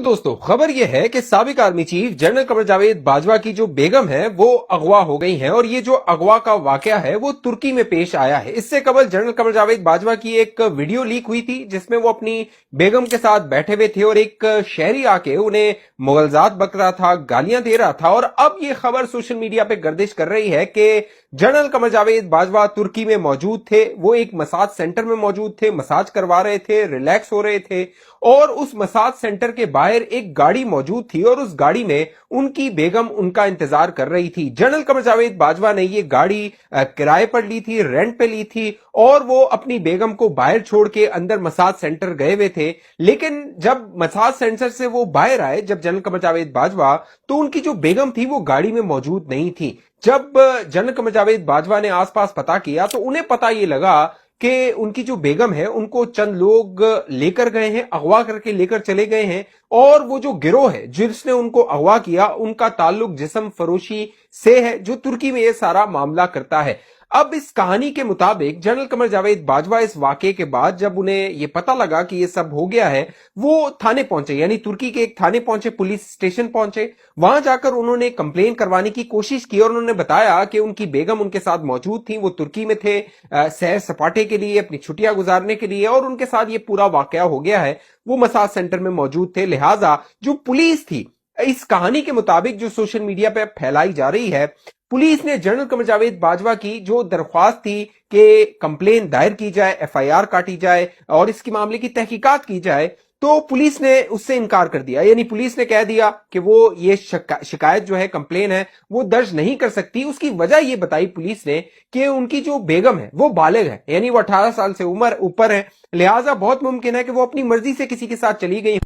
दोस्तों, खबर यह है कि साबिक army chief general Qamar Javed Bajwa की जो बेगम है वो अगवा हो गई हैं और ये जो अगवा का वाकया है वो तुर्की में पेश आया है। इससे कबल जनरल कमर जावेद बाजवा की एक वीडियो लीक हुई थी जिसमें वो अपनी बेगम के साथ बैठे हुए थे और एक शहरी आके उन्हें मुगलजात बक रहा था, गालियां दे रहा था। और अब ये खबर सोशल मीडिया पे गर्दिश कर रही है कि जनरल कमर जावेद बाजवा तुर्की में मौजूद थे। वो एक मसाज सेंटर में मौजूद थे, मसाज करवा रहे थे, रिलैक्स हो रहे थे और उस मसाज सेंटर के बाहर एक गाड़ी मौजूद थी और उस गाड़ी में उनकी बेगम उनका इंतजार कर रही थी। जनरल कमर जावेद बाजवा ने ये गाड़ी किराए पर ली थी, रेंट पे ली थी और वो अपनी बेगम को बाहर छोड़ के अंदर मसाज सेंटर गए हुए थे। लेकिन जब मसाज सेंटर से वो बाहर आए, जब जनरल कमर जावेद बाजवा, तो उनकी जो बेगम थी वो गाड़ी में मौजूद नहीं थी। जब जनरल कमर जावेद बाजवा ने आसपास पता किया तो उन्हें पता ये लगा कि उनकी जो बेगम है उनको चंद लोग लेकर गए हैं, अगवा करके लेकर चले गए हैं और वो जो गिरोह है जिसने उनको अगवा किया उनका ताल्लुक जिस्म फरोशी से है, जो तुर्की में ये सारा मामला करता है। अब इस कहानी के मुताबिक जनरल कमर जावेद बाजवा इस वाकये के बाद जब उन्हें ये पता लगा कि ये सब हो गया है, वो थाने पहुंचे, यानी तुर्की के एक थाने पहुंचे, पुलिस स्टेशन पहुंचे। वहां जाकर उन्होंने कंप्लेन करवाने की कोशिश की और उन्होंने बताया कि उनकी बेगम उनके साथ मौजूद थी, वो तुर्की में थे सैर सपाटे के लिए, अपनी छुट्टियां गुजारने के लिए और उनके साथ ये पूरा वाकया हो गया है। वो मसाज सेंटर में मौजूद थे। लिहाजा जो पुलिस थी, इस कहानी के मुताबिक जो सोशल मीडिया पे फैलाई जा रही है, पुलिस ने जनरल कमर जावेद बाजवा की जो दरख्वास्त थी कि कंप्लेन दायर की जाए, एफआईआर काटी जाए और इसके मामले की तहकीकात की जाए, तो पुलिस ने उससे इनकार कर दिया। यानी पुलिस ने कह दिया कि वो ये शिकायत जो है, कंप्लेन है, वो दर्ज नहीं कर सकती। उसकी वजह ये बताई पुलिस ने कि उनकी जो बेगम है वो बालिग है, यानी वो 18 साल से उम्र ऊपर है। लिहाजा बहुत मुमकिन है कि वो अपनी मर्जी से किसी के साथ चली गई।